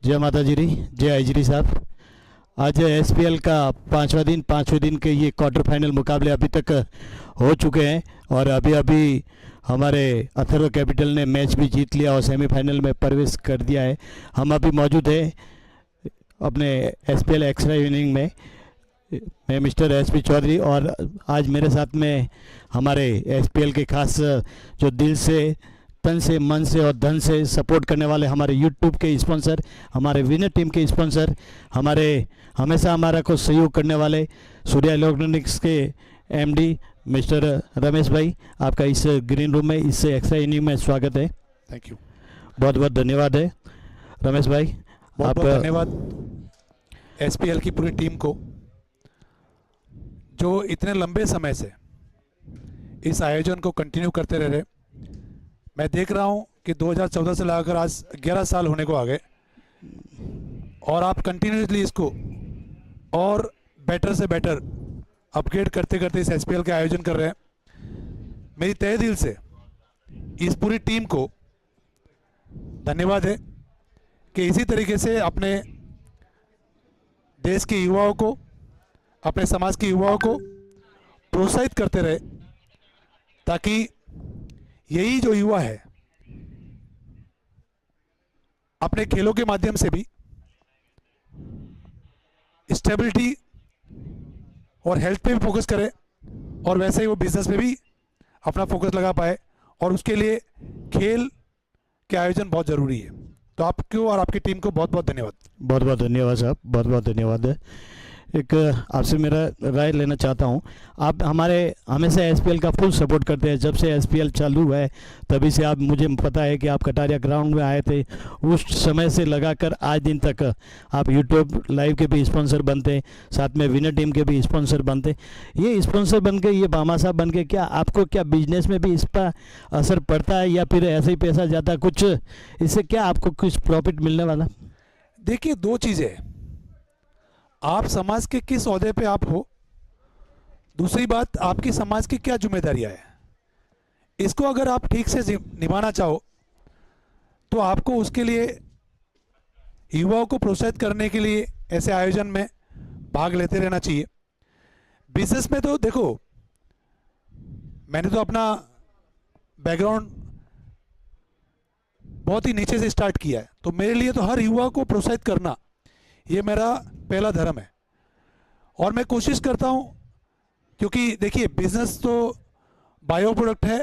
जय माता जी री, जय आईजरी साहब। आज एसपीएल का पाँचवें दिन के ये क्वार्टर फाइनल मुकाबले अभी तक हो चुके हैं और अभी अभी हमारे अथर्व कैपिटल ने मैच भी जीत लिया और सेमीफाइनल में प्रवेश कर दिया है। हम अभी मौजूद हैं अपने एसपीएल एक्स्ट्रा इनिंग में। मैं मिस्टर एसपी चौधरी और आज मेरे साथ में हमारे एसपीएल के खास जो दिल से, तन से, मन से और धन से सपोर्ट करने वाले हमारे यूट्यूब के स्पॉन्सर, हमारे विनर टीम के स्पॉन्सर, हमारे हमेशा हमारा को सहयोग करने वाले सूर्या इलेक्ट्रॉनिक्स के एमडी मिस्टर रमेश भाई, आपका इस ग्रीन रूम में, इस एक्स्ट्रा इनिंग में स्वागत है। थैंक यू, बहुत बहुत धन्यवाद है रमेश भाई। बहुत बहुत धन्यवाद एसपीएल की पूरी टीम को जो इतने लंबे समय से इस आयोजन को कंटिन्यू करते रह रहे। मैं देख रहा हूं कि 2014 से लगाकर आज 11 साल होने को आ गए और आप कंटिन्यूसली इसको और बेटर से बेटर अपग्रेड करते करते इस एसपीएल के आयोजन कर रहे हैं। मेरी तहे दिल से इस पूरी टीम को धन्यवाद है कि इसी तरीके से अपने देश के युवाओं को, अपने समाज के युवाओं को प्रोत्साहित करते रहे, ताकि यही जो युवा है अपने खेलों के माध्यम से भी स्टेबिलिटी और हेल्थ पे भी फोकस करे और वैसे ही वो बिजनेस पे भी अपना फोकस लगा पाए, और उसके लिए खेल के आयोजन बहुत ज़रूरी है। तो आपको और आपकी टीम को बहुत बहुत धन्यवाद। बहुत बहुत धन्यवाद साहब, बहुत बहुत धन्यवाद है। एक आपसे मेरा राय लेना चाहता हूं। आप हमारे हमेशा एसपीएल का फुल सपोर्ट करते हैं। जब से एसपीएल चालू हुआ है तभी से आप, मुझे पता है कि आप कटारिया ग्राउंड में आए थे, उस समय से लगाकर आज दिन तक आप यूट्यूब लाइव के भी स्पॉन्सर बनते हैं, साथ में विनर टीम के भी स्पॉन्सर बनते। ये स्पॉन्सर बन के, ये भामाशाह बन के, क्या आपको क्या बिजनेस में भी इस पर असर पड़ता है या फिर ऐसे ही पैसा जाता है? कुछ इससे क्या आपको कुछ प्रॉफिट मिलने वाला? देखिए, दो चीज़ें हैं। आप समाज के किस ओहदे पे आप हो, दूसरी बात आपकी समाज की क्या जिम्मेदारियां है। इसको अगर आप ठीक से निभाना चाहो तो आपको उसके लिए युवाओं को प्रोत्साहित करने के लिए ऐसे आयोजन में भाग लेते रहना चाहिए। बिजनेस में तो देखो, मैंने तो अपना बैकग्राउंड बहुत ही नीचे से स्टार्ट किया है, तो मेरे लिए तो हर युवा को प्रोत्साहित करना ये मेरा पहला धर्म है। और मैं कोशिश करता हूं, क्योंकि देखिए बिजनेस तो बायो प्रोडक्ट है।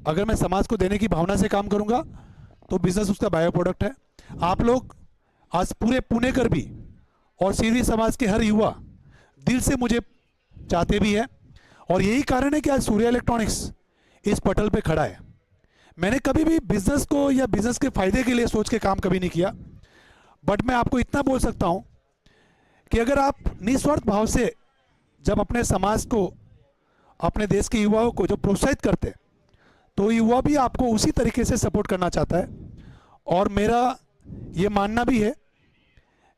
अगर मैं समाज को देने की भावना से काम करूंगा तो बिजनेस उसका बायो प्रोडक्ट है। आप लोग आज पूरे पुणे कर भी और सीधी समाज के हर युवा दिल से मुझे चाहते भी है, और यही कारण है कि आज सूर्या इलेक्ट्रॉनिक्स इस पटल पे खड़ा है। मैंने कभी भी बिजनेस को या बिजनेस के फायदे के लिए सोच के काम कभी नहीं किया, बट मैं आपको इतना बोल सकता हूं कि अगर आप निस्वार्थ भाव से जब अपने समाज को, अपने देश के युवाओं को जो प्रोत्साहित करते, तो युवा भी आपको उसी तरीके से सपोर्ट करना चाहता है। और मेरा ये मानना भी है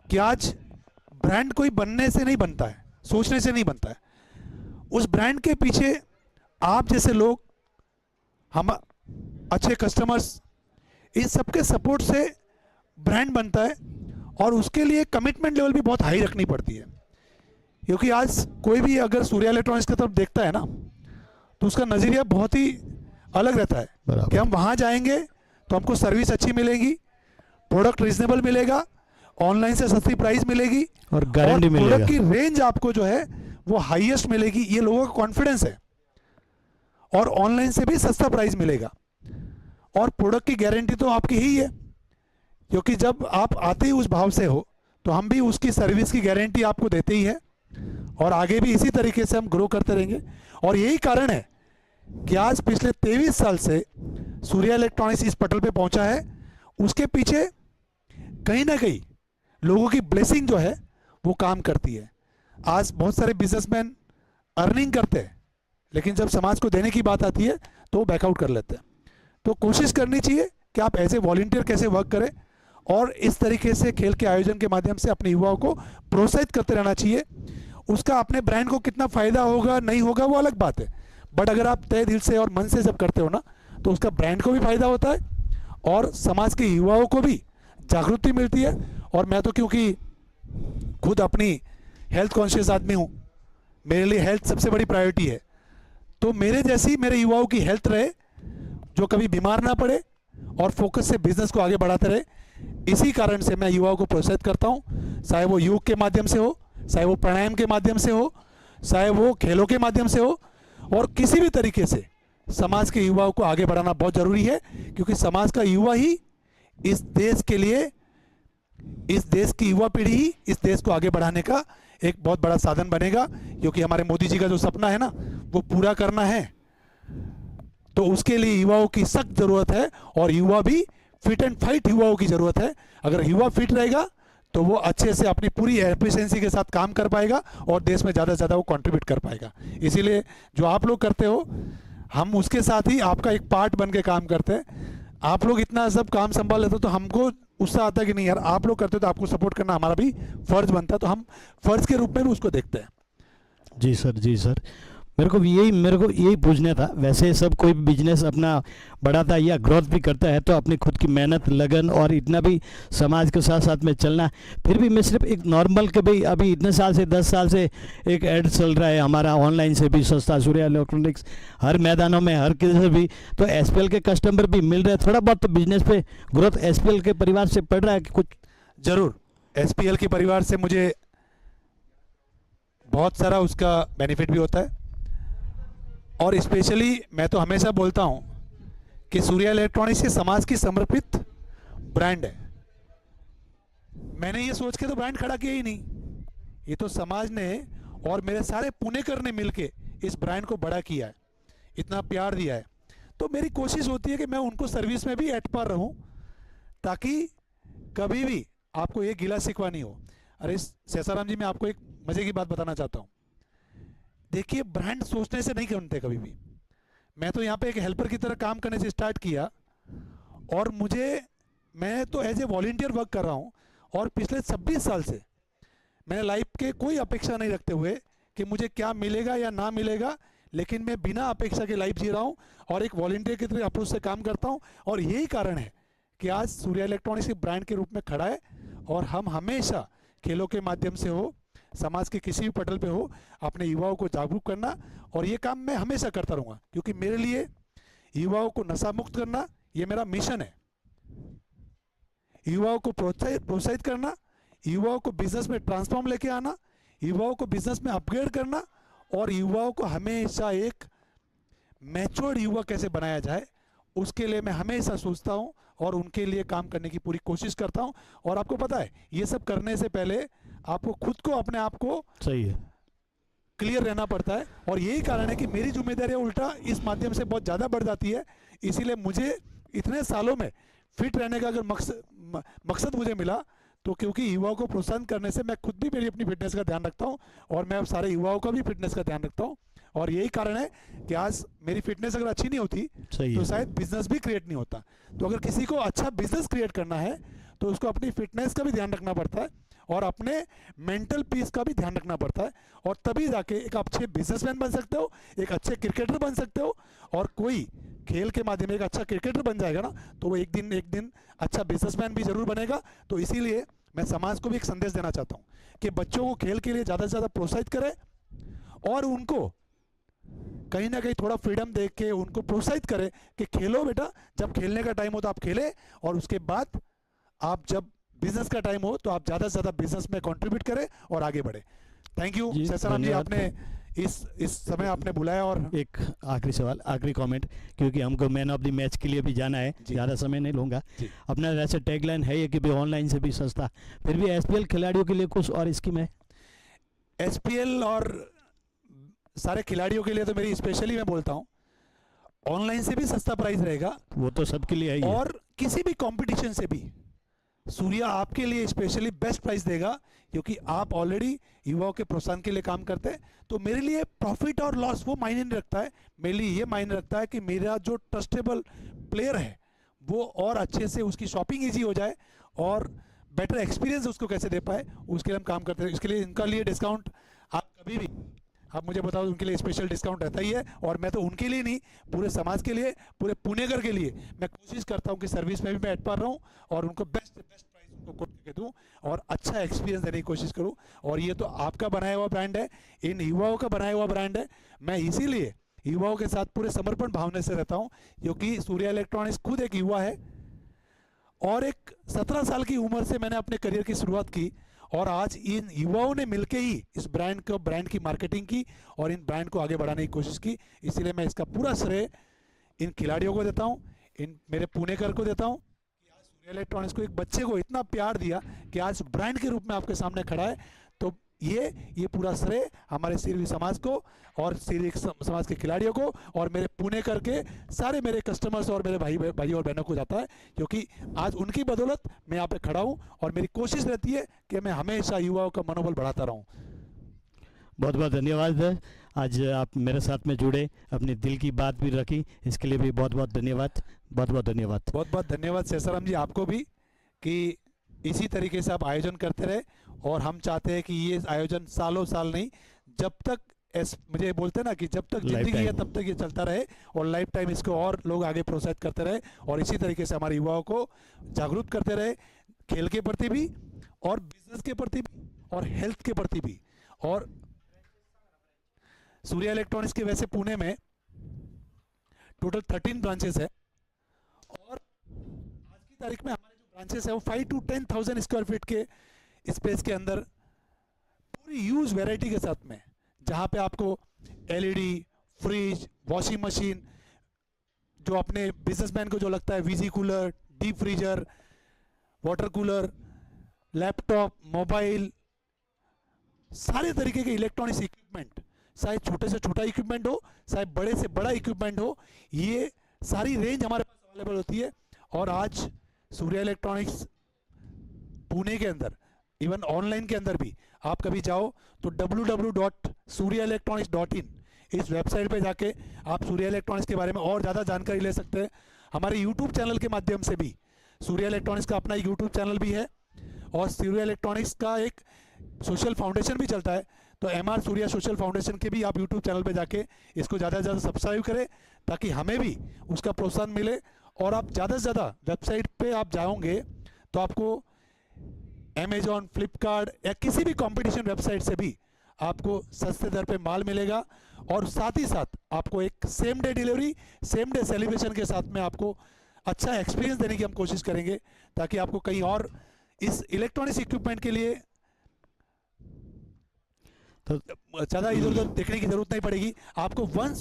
कि आज ब्रांड कोई बनने से नहीं बनता है, सोचने से नहीं बनता है। उस ब्रांड के पीछे आप जैसे लोग, हम अच्छे कस्टमर्स, इस सबके सपोर्ट से ब्रांड बनता है, और उसके लिए कमिटमेंट लेवल भी बहुत हाई रखनी पड़ती है। क्योंकि आज कोई भी अगर सूर्या इलेक्ट्रॉनिक्स की तरफ देखता है ना, तो उसका नज़रिया बहुत ही अलग रहता है कि हम वहाँ जाएंगे तो हमको सर्विस अच्छी मिलेगी, प्रोडक्ट रीजनेबल मिलेगा, ऑनलाइन से सस्ती प्राइस मिलेगी और गारंटी मिलेगा, प्रोडक्ट की रेंज आपको जो है वो हाईएस्ट मिलेगी। ये लोगों का कॉन्फिडेंस है। और ऑनलाइन से भी सस्ता प्राइस मिलेगा, और प्रोडक्ट की गारंटी तो आपकी ही है, क्योंकि जब आप आते ही उस भाव से हो तो हम भी उसकी सर्विस की गारंटी आपको देते ही है, और आगे भी इसी तरीके से हम ग्रो करते रहेंगे। और यही कारण है कि आज पिछले 23 साल से सूर्या इलेक्ट्रॉनिक्स इस पटल पे पहुंचा है। उसके पीछे कहीं ना कहीं लोगों की ब्लेसिंग जो है वो काम करती है। आज बहुत सारे बिजनेसमैन अर्निंग करते हैं, लेकिन जब समाज को देने की बात आती है तो वो बैकआउट कर लेते हैं। तो कोशिश करनी चाहिए कि आप एज ए वॉलंटियर कैसे वर्क करें, और इस तरीके से खेल के आयोजन के माध्यम से अपने युवाओं को प्रोत्साहित करते रहना चाहिए। उसका अपने ब्रांड को कितना फायदा होगा नहीं होगा वो अलग बात है, बट अगर आप तय दिल से और मन से जब करते हो ना, तो उसका ब्रांड को भी फायदा होता है और समाज के युवाओं को भी जागृति मिलती है और मैं तो क्योंकि खुद अपनी हेल्थ कॉन्शियस आदमी हूँ, मेरे लिए हेल्थ सबसे बड़ी प्रायोरिटी है। तो मेरे जैसी मेरे युवाओं की हेल्थ रहे, जो कभी बीमार ना पड़े और फोकस से बिजनेस को आगे बढ़ाते रहे। इसी कारण से मैं युवाओं को प्रोत्साहित करता हूँ, चाहे वो योग के माध्यम से हो, चाहे वो प्राणायाम के माध्यम से हो, चाहे वो खेलों के माध्यम से हो, और किसी भी तरीके से समाज के युवाओं को आगे बढ़ाना बहुत ज़रूरी है, क्योंकि समाज का युवा ही इस देश के लिए, इस देश की युवा पीढ़ी ही इस देश को आगे बढ़ाने का एक बहुत बड़ा साधन बनेगा। क्योंकि हमारे मोदी जी का जो सपना है ना, वो पूरा करना है, तो उसके लिए युवाओं की सख्त जरूरत है, और युवा भी फिट एंड फाइट युवाओं की जरूरत है। अगर युवा फिट रहेगा तो वो अच्छे से अपनी पूरी एफिशिएंसी के साथ काम कर पाएगा और देश में ज़्यादा से ज़्यादा वो कंट्रीब्यूट कर पाएगा। इसीलिए जो आप लोग करते हो, हम उसके साथ ही आपका एक पार्ट बन के काम करते हैं। आप लोग इतना सब काम संभाल लेते हो तो हमको उससे आता कि नहीं यार, आप लोग करते हो तो आपको सपोर्ट करना हमारा भी फर्ज बनता है, तो हम फर्ज के रूप में भी उसको देखते हैं। जी सर, जी सर। मेरे को यही पूछना था। वैसे सब कोई बिजनेस अपना बढ़ाता है या ग्रोथ भी करता है तो अपनी खुद की मेहनत, लगन और इतना भी समाज के साथ साथ में चलना। फिर भी मैं सिर्फ एक नॉर्मल के भाई अभी इतने साल से 10 साल से एक ऐड चल रहा है हमारा, ऑनलाइन से भी सस्ता सूर्या इलेक्ट्रॉनिक्स, हर मैदानों में हर किसी से भी, तो एसपीएल के कस्टमर भी मिल रहे हैं। थोड़ा बहुत तो बिजनेस पे ग्रोथ एसपीएल के परिवार से पड़ रहा है कि कुछ? जरूर, एसपीएल के परिवार से मुझे बहुत सारा उसका बेनिफिट भी होता है। और स्पेशली मैं तो हमेशा बोलता हूं कि सूर्या इलेक्ट्रॉनिक्स ये समाज की समर्पित ब्रांड है। मैंने ये सोच के तो ब्रांड खड़ा किया ही नहीं, ये तो समाज ने और मेरे सारे पुणेकर ने मिलके इस ब्रांड को बड़ा किया है, इतना प्यार दिया है। तो मेरी कोशिश होती है कि मैं उनको सर्विस में भी एट पार रहूं, ताकि कभी भी आपको ये गिला शिकवा नहीं हो। अरे शेषाराम जी, मैं आपको एक मजे की बात बताना चाहता हूँ। देखिए, ब्रांड सोचने से नहीं बनते कभी भी। मैं तो यहाँ पे एक हेल्पर की तरह काम करने से स्टार्ट किया, और मैं तो एज ए वॉलंटियर वर्क कर रहा हूँ, और पिछले 26 साल से मैंने लाइफ के कोई अपेक्षा नहीं रखते हुए कि मुझे क्या मिलेगा या ना मिलेगा, लेकिन मैं बिना अपेक्षा के लाइफ जी रहा हूँ और एक वॉलंटियर की तरह अप्रोच से काम करता हूँ। और यही कारण है कि आज सूर्या इलेक्ट्रॉनिक्स ब्रांड के रूप में खड़ा है, और हम हमेशा खेलों के माध्यम से हो, समाज के किसी भी पटल पे हो, अपने युवाओं को जागरूक करना, और ये काम मैं हमेशा करता रहूँगा, क्योंकि मेरे लिए युवाओं को नशा मुक्त करना ये मेरा मिशन है। युवाओं को प्रोत्साहित करना, युवाओं को बिजनेस में ट्रांसफॉर्म लेके आना, युवाओं को बिजनेस में अपग्रेड करना, और युवाओं को हमेशा एक मैच्योर्ड युवा कैसे बनाया जाए, उसके लिए मैं हमेशा सोचता हूँ और उनके लिए काम करने की पूरी कोशिश करता हूँ। और आपको पता है, ये सब करने से पहले आपको खुद को, अपने आप को सही है, क्लियर रहना पड़ता है। और यही कारण है कि मेरी जिम्मेदारी उल्टा इस माध्यम से बहुत ज़्यादा बढ़ जाती है। इसीलिए मुझे इतने सालों में फिट रहने का अगर मकसद मुझे मिला, तो क्योंकि युवाओं को प्रोत्साहन करने से मैं खुद भी मेरी अपनी फिटनेस का ध्यान रखता हूँ, और मैं अब सारे युवाओं का भी फिटनेस का ध्यान रखता हूँ। और यही कारण है कि आज मेरी फिटनेस अगर अच्छी नहीं होती तो शायद बिजनेस भी क्रिएट नहीं होता। तो अगर किसी को अच्छा बिजनेस क्रिएट करना है तो उसको अपनी फिटनेस का भी ध्यान रखना पड़ता है, और अपने मेंटल पीस का भी ध्यान रखना पड़ता है, और तभी जाके एक अच्छे बिजनेसमैन बन सकते हो, एक अच्छे क्रिकेटर बन सकते हो। और कोई खेल के माध्यम से एक अच्छा क्रिकेटर बन जाएगा ना, तो वो एक दिन अच्छा बिजनेसमैन भी जरूर बनेगा। तो इसीलिए मैं समाज को भी एक संदेश देना चाहता हूँ कि बच्चों को खेल के लिए ज़्यादा से ज़्यादा प्रोत्साहित करें, और उनको कहीं ना कहीं थोड़ा फ्रीडम दे के उनको प्रोत्साहित करें कि खेलो बेटा, जब खेलने का टाइम हो तो आप खेलें, और उसके बाद आप जब बिजनेस का टाइम हो तो आप ज़्यादा से ज़्यादा बिजनेस में कंट्रीब्यूट करें और आगे बढ़े। थैंक यू शेषाराम जी, आपने इस समय आपने बुलाया। और एक आखिरी सवाल, आखिरी कमेंट, क्योंकि हमको मैन ऑफ द मैच के लिए भी जाना है, ज़्यादा समय नहीं लूँगा। अपना वैसे टैगलाइन है ये कि भी ऑनलाइन से भी सस्ता, फिर भी एसपीएल खिलाड़ियों के लिए कुछ और स्कीम है? एसपीएल और सारे खिलाड़ियों के लिए तो मेरी स्पेशली मैं बोलता हूँ, ऑनलाइन से भी सस्ता प्राइस रहेगा, वो तो सबके लिए है ही है। और किसी भी कंपटीशन से भी सूर्या आपके लिए स्पेशली बेस्ट प्राइस देगा, क्योंकि आप ऑलरेडी युवाओं के प्रोत्साहन के लिए काम करते हैं। तो मेरे लिए प्रॉफिट और लॉस वो मायने नहीं रखता है, मेरे लिए ये मायने रखता है कि मेरा जो ट्रस्टेबल प्लेयर है वो और अच्छे से उसकी शॉपिंग ईजी हो जाए, और बेटर एक्सपीरियंस उसको कैसे दे पाए, उसके लिए हम काम करते हैं। इसके लिए इनका लिए डिस्काउंट आप कभी भी आप मुझे बताओ, उनके लिए स्पेशल डिस्काउंट रहता ही है। और मैं तो उनके लिए नहीं, पूरे समाज के लिए, पूरे पुणेगर के लिए मैं कोशिश करता हूं कि सर्विस में भी मैं एट पार रहूं और उनको बेस्ट प्राइस आपको खोल के दूं और अच्छा एक्सपीरियंस देने की कोशिश करूं। और ये तो आपका बनाया हुआ ब्रांड है, इन युवाओं का बनाया हुआ ब्रांड है। मैं इसीलिए युवाओं के साथ पूरे समर्पण भावना से रहता हूं, क्योंकि सूर्या इलेक्ट्रॉनिक्स खुद एक युवा है और एक 17 साल की उम्र से मैंने अपने करियर की शुरुआत की और आज इन युवाओं ने मिलकर ही इस ब्रांड की मार्केटिंग की और इन ब्रांड को आगे बढ़ाने की कोशिश की। इसीलिए मैं इसका पूरा श्रेय इन खिलाड़ियों को देता हूं, इन मेरे पुणेकर को देता हूं कि आज सूर्या इलेक्ट्रॉनिक्स को एक बच्चे को इतना प्यार दिया कि आज ब्रांड के रूप में आपके सामने खड़ा है। तो ये पूरा श्रेय हमारे सिरवी समाज को और सिरवी समाज के खिलाड़ियों को और मेरे पुणेकर के सारे मेरे कस्टमर्स और मेरे भाई और बहनों को जाता है, क्योंकि आज उनकी बदौलत मैं यहाँ पे खड़ा हूँ और मेरी कोशिश रहती है कि मैं हमेशा युवाओं का मनोबल बढ़ाता रहूँ। बहुत बहुत धन्यवाद। आज आप मेरे साथ में जुड़े, अपने दिल की बात भी रखी, इसके लिए भी बहुत बहुत धन्यवाद। बहुत बहुत धन्यवाद। बहुत बहुत धन्यवाद शेषाराम जी आपको भी, कि इसी तरीके से आप आयोजन करते रहे और हम चाहते हैं कि ये आयोजन सालों साल नहीं, जब तक मुझे बोलते हैं ना कि जब तक जिंदगी है तब तक ये चलता रहे और लाइफ टाइम इसको और लोग आगे प्रोत्साहित करते रहे और इसी तरीके से हमारे युवाओं को जागरूक करते रहे, खेल के प्रति भी और बिजनेस के प्रति भी और हेल्थ के प्रति भी। और सूर्या इलेक्ट्रॉनिक्स के वैसे पुणे में टोटल 13 ब्रांचेस है और आज की तारीख में हमारे जो ब्रांचेस है वो 5 to 10,000 स्क्वायर फीट के स्पेस के अंदर पूरी यूज वैरायटी के साथ में, जहां पे आपको एलईडी, फ्रिज, वॉशिंग मशीन, जो अपने बिजनेसमैन को जो लगता है visi cooler, deep freezer, water cooler, laptop, mobile, सारे तरीके के इलेक्ट्रॉनिक्स इक्विपमेंट, चाहे छोटे से छोटा इक्विपमेंट हो चाहे बड़े से बड़ा इक्विपमेंट हो, ये सारी रेंज हमारे पास अवेलेबल होती है। और आज सूर्या इलेक्ट्रॉनिक्स पुणे के अंदर इवन ऑनलाइन के अंदर भी आप कभी जाओ तो www.suryaelectronics.in इस वेबसाइट पे जाके आप सूर्या इलेक्ट्रॉनिक्स के बारे में और ज़्यादा जानकारी ले सकते हैं। हमारे यूट्यूब चैनल के माध्यम से भी, सूर्या इलेक्ट्रॉनिक्स का अपना यूट्यूब चैनल भी है और सूर्या इलेक्ट्रॉनिक्स का एक सोशल फाउंडेशन भी चलता है, तो MR सूर्या सोशल फाउंडेशन के भी आप यूट्यूब चैनल पे जाके इसको ज़्यादा से ज़्यादा सब्सक्राइब करें ताकि हमें भी उसका प्रोत्साहन मिले। और आप ज़्यादा से ज़्यादा वेबसाइट पे आप जाओगे तो आपको अमेजॉन, फ्लिपकार्ट या किसी भी कंपटीशन वेबसाइट से भी आपको सस्ते दर पे माल मिलेगा और साथ ही साथ आपको एक same day delivery, same day celebration के साथ में आपको अच्छा एक्सपीरियंस देने की हम कोशिश करेंगे ताकि आपको कहीं और इस इलेक्ट्रॉनिक्स इक्विपमेंट के लिए तो ज़्यादा इधर उधर देखने की जरूरत नहीं पड़ेगी। आपको वन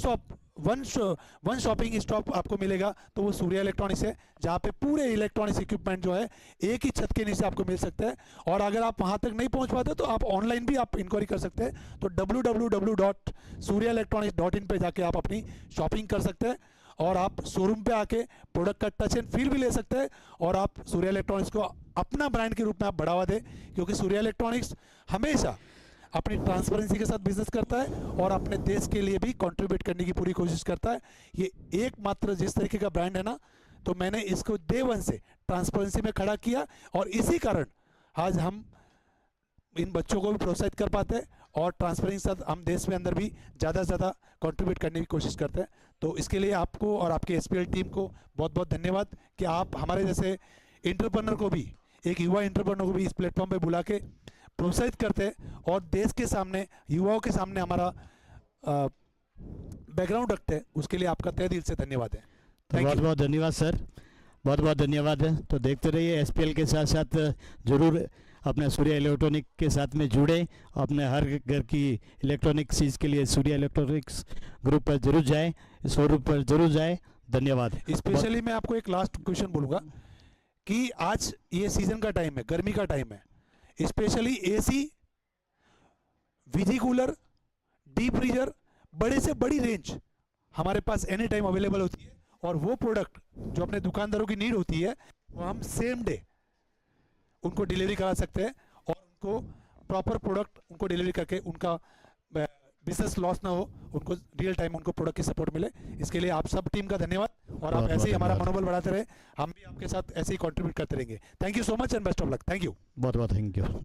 शॉपिंग स्टॉप आपको मिलेगा, तो वो सूर्या इलेक्ट्रॉनिक्स है, जहाँ पे पूरे इलेक्ट्रॉनिक्स इक्विपमेंट जो है एक ही छत के नीचे आपको मिल सकता है। और अगर आप वहाँ तक नहीं पहुँच पाते तो आप ऑनलाइन भी आप इंक्वायरी कर सकते हैं, तो www.suryaelectronics.in पे जाके आप अपनी शॉपिंग कर सकते हैं और आप शोरूम पे आके प्रोडक्ट का टच एंड फील भी ले सकते हैं और आप सूर्या इलेक्ट्रॉनिक्स को अपना ब्रांड के रूप में आप बढ़ावा दें, क्योंकि सूर्या इलेक्ट्रॉनिक्स हमेशा अपनी ट्रांसपेरेंसी के साथ बिजनेस करता है और अपने देश के लिए भी कंट्रीब्यूट करने की पूरी कोशिश करता है। ये एकमात्र जिस तरीके का ब्रांड है ना, तो मैंने इसको डे वन से ट्रांसपेरेंसी में खड़ा किया और इसी कारण आज हम इन बच्चों को भी प्रोत्साहित कर पाते हैं और ट्रांसपेरेंसी के साथ हम देश में अंदर भी ज़्यादा से ज़्यादा कंट्रीब्यूट करने की कोशिश करते हैं। तो इसके लिए आपको और आपके SPL टीम को बहुत बहुत धन्यवाद कि आप हमारे जैसे इंटरप्रेन्योर को भी, एक युवा इंटरप्रेन्योर को भी इस प्लेटफॉर्म पे बुला के प्रोत्साहित करते हैं और देश के सामने, युवाओं के सामने हमारा बैकग्राउंड रखते हैं। उसके लिए आपका तहे दिल से धन्यवाद है। तो बहुत बहुत धन्यवाद सर, बहुत बहुत धन्यवाद है। तो देखते रहिए SPL के साथ साथ जरूर अपने सूर्या इलेक्ट्रॉनिक के साथ में जुड़े, अपने हर घर की इलेक्ट्रॉनिक चीज़ के लिए सूर्या इलेक्ट्रॉनिक्स ग्रुप पर जरूर जाए, शोरूम पर जरूर जाए। धन्यवाद। स्पेशली मैं आपको एक लास्ट क्वेश्चन बोलूँगा कि आज ये सीजन का टाइम है, गर्मी का टाइम है, specially AC, visi cooler, deep freezer, बड़े से बड़ी रेंज हमारे पास एनी टाइम अवेलेबल होती है और वो प्रोडक्ट जो अपने दुकानदारों की नीड होती है वो हम सेम डे उनको डिलीवरी करा सकते हैं और उनको प्रॉपर प्रोडक्ट उनको डिलीवरी करके उनका बिजनेस लॉस ना हो, उनको रियल टाइम उनको प्रोडक्ट की सपोर्ट मिले। इसके लिए आप सब टीम का धन्यवाद और आप ऐसे ही हमारा मनोबल बढ़ाते रहे, हम भी आपके साथ ऐसे ही कंट्रीब्यूट करते रहेंगे। Thank you so much and best of luck. Thank you. बहुत बहुत थैंक यू।